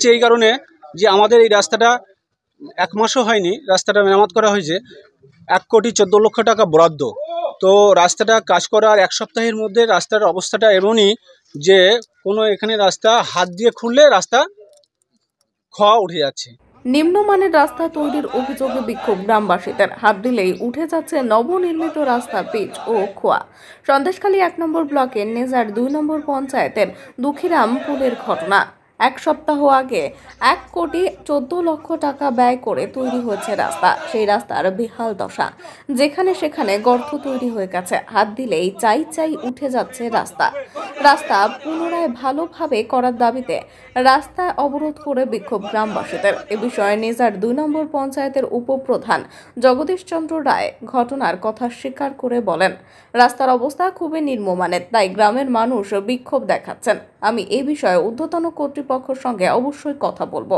হচ্ছে এই কারণে যে আমাদের এই রাস্তাটা 1 মাসও হয়নি, রাস্তাটা মেরামত করা হয়েছে, 1,14,00,000 টাকা বরাদ্দ। তো রাস্তাটা কাজ করার 1 সপ্তাহের মধ্যে রাস্তার অবস্থাটা এমনই যে কোনো এখানে রাস্তা হাত দিয়ে খুললে রাস্তা খোয়া উঠে যাচ্ছে। নিম্নমানের রাস্তা তৈরির অভিযোগে বিক্ষোভ গ্রামবাসীদের। হাত দিলেই উঠে যাচ্ছে নবনির্মিত রাস্তার পিচ ও খোয়া। সন্দেশখালী 1 নম্বর ব্লকের নেজার 2 নম্বর পঞ্চায়েতের দুঃখীরাম পুলের ঘটনা। 1 সপ্তাহ আগে 1,14,00,000 টাকা ব্যয় করে তৈরি হয়েছে রাস্তা। সেই রাস্তার বেহাল দশা, যেখানে সেখানে গর্ত তৈরি হয়ে গেছে। হাত দিলেই চাই উঠে যাচ্ছে রাস্তা। রাস্তা পুনরায় ভালোভাবে করার দাবিতে রাস্তা অবরোধ করে বিক্ষোভ গ্রামবাসীদের। এ বিষয়ে নেজার 2 নম্বর পঞ্চায়েতের উপপ্রধান জগদীশ চন্দ্র রায় ঘটনার কথা স্বীকার করে বলেন, রাস্তার অবস্থা খুবই নিম্নমানের, তাই গ্রামের মানুষ বিক্ষোভ দেখাচ্ছেন। আমি এই বিষয়ে ঊর্ধ্বতন কর্তৃপক্ষের সঙ্গে অবশ্যই কথা বলবো।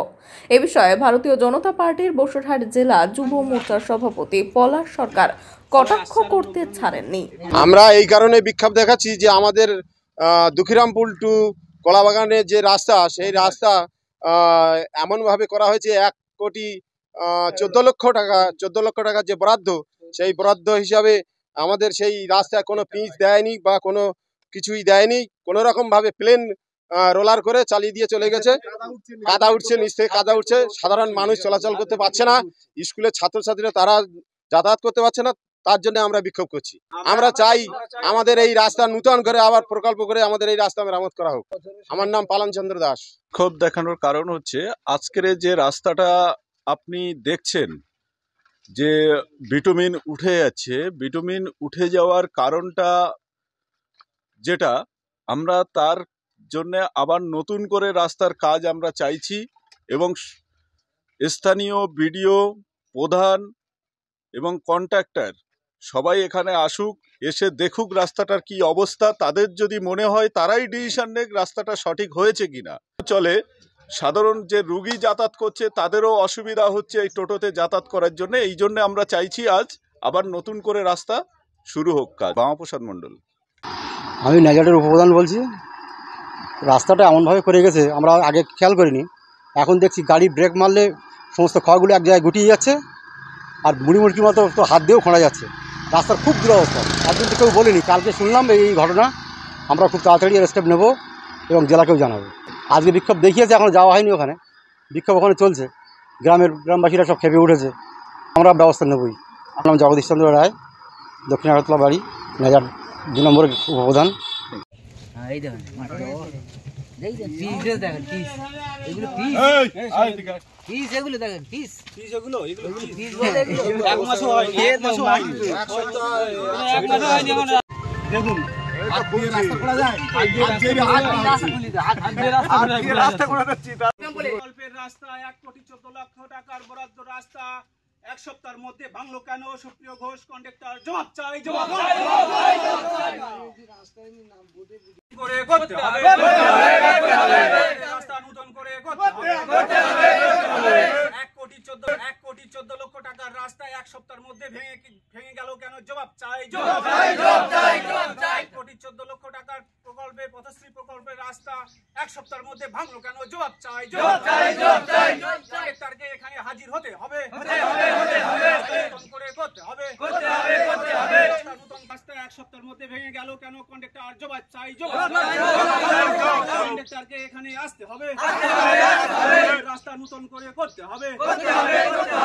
এ বিষয়ে ভারতীয় জনতা পার্টির বসিরহাট জেলা যুব মোর্চার সভাপতি পলাশ সরকার কটাক্ষ করতে ছাড়েননি। আমরা এই কারণে বিক্ষোভ দেখাচ্ছি যে আমাদের দুঃখীরামপুল টু কলাবাগানের যে রাস্তা, সেই রাস্তা এমনভাবে করা হয়েছে 1,14,00,000 টাকা যে বরাদ্দ, সেই বরাদ্দ হিসাবে আমাদের সেই রাস্তায় কোনো পিচ দেয়নি বা কোনো কিছুই দেয়নি। কোনো রকমভাবে প্লেন রোলার করে চালিয়ে দিয়ে চলে গেছে। কাদা উঠছে, নিচ থেকে কাদা উঠছে, সাধারণ মানুষ চলাচল করতে পারছে না, স্কুলের ছাত্রছাত্রীরা তারা যাতায়াত করতে পারছে না। তার জন্য আমরা বিক্ষোভ করছি। আমরা চাই আমাদের এই রাস্তা নূতন করে আবার প্রকল্প করে আমাদের এই রাস্তা মেরামত করা হোক। আমার নাম পালন চন্দ্র দাস। বিক্ষোভ দেখানোর কারণ হচ্ছে আজকের যে রাস্তাটা আপনি দেখছেন যে বিটুমিন উঠে যাচ্ছে, বিটুমিন উঠে যাওয়ার কারণটা যেটা, আমরা তার জন্য আবার নতুন করে রাস্তার কাজ আমরা চাইছি এবং স্থানীয় বিডিও, প্রধান এবং কন্ট্রাক্টর সবাই এখানে আসুক, এসে দেখুক রাস্তাটার কি অবস্থা। তাদের যদি মনে হয় তারাই ডিসিশন নেক রাস্তাটা সঠিক হয়েছে কিনা। চলে সাধারণ যে রুগী যাতায়াত করছে তাদেরও অসুবিধা হচ্ছে এই টোটোতে যাতায়াত করার জন্য। এই জন্য আমরা চাইছি আজ আবার নতুন করে রাস্তা শুরু হোক কাজ। বামাপ্রসাদ মণ্ডল, আমি নেজারের উপপ্রধান বলছি। রাস্তাটা এমনভাবে করে গেছে আমরা আগে খেয়াল করিনি, এখন দেখছি গাড়ি ব্রেক মারলে সমস্ত খাওয়াগুলো এক জায়গায় গুটিয়ে যাচ্ছে, আর মুড়ির মতো তো হাত দিয়েও খোঁড়া যাচ্ছে। রাস্তার খুব দুরবস্থা, একদিন তো কেউ বলিনি, কালকে শুনলাম এই ঘটনা। আমরা খুব তাড়াতাড়ি এর স্টেপ নেব এবং জেলাকেও জানাবো। আজকে বিক্ষোভ দেখিয়েছে, এখনও যাওয়া হয়নি ওখানে, বিক্ষোভ ওখানে চলছে। গ্রামবাসীরা সব খেপে উঠেছে, আমরা ব্যবস্থা নেবই। আমার নাম জগদীশ চন্দ্র রায়, দক্ষিণ আগরতলা বাড়ি, নেজার 2 নম্বরের উপপ্রধান। দেখুন রাস্তা 1,14,00,000 টাকার বরাদ্দ রাস্তা 1 সপ্তাহের মধ্যে ভাঙলো কেন? সুপ্রিয় ঘোষ কন্ডাক্টর জবাব চাই, জবাব করে করতে হবে, রাস্তা নতুন করে করতে হবে। 1,14,00,000 টাকার রাস্তা 1 সপ্তাহের মধ্যে ভেঙে গেল কেন? জবাব চাই, জবাব চাই, জবাব চাই, জবাব চাই। 1,14,00,000 টাকার প্রকল্পে, পথশ্রী প্রকল্পের রাস্তা 1 সপ্তাহের মধ্যে ভাঙলো কেন? জবাব চাই, জবাব চাই, জবাব চাই। কন্ডাক্টরকে এখানে হাজির হতে হবে, হতে হবে, হতে হবে, নতুন করে করতে হবে, করতে হবে, করতে হবে। নতুন রাস্তা 1 সপ্তাহের মধ্যে ভেঙে গেল কেন? কন্ডাক্টর জবাব চাই, জবাব চাই, কন্ডাক্টরকে এখানে আসতে হবে, রাস্তা নতুন করে করতে হবে, করতে হবে, করতে হবে।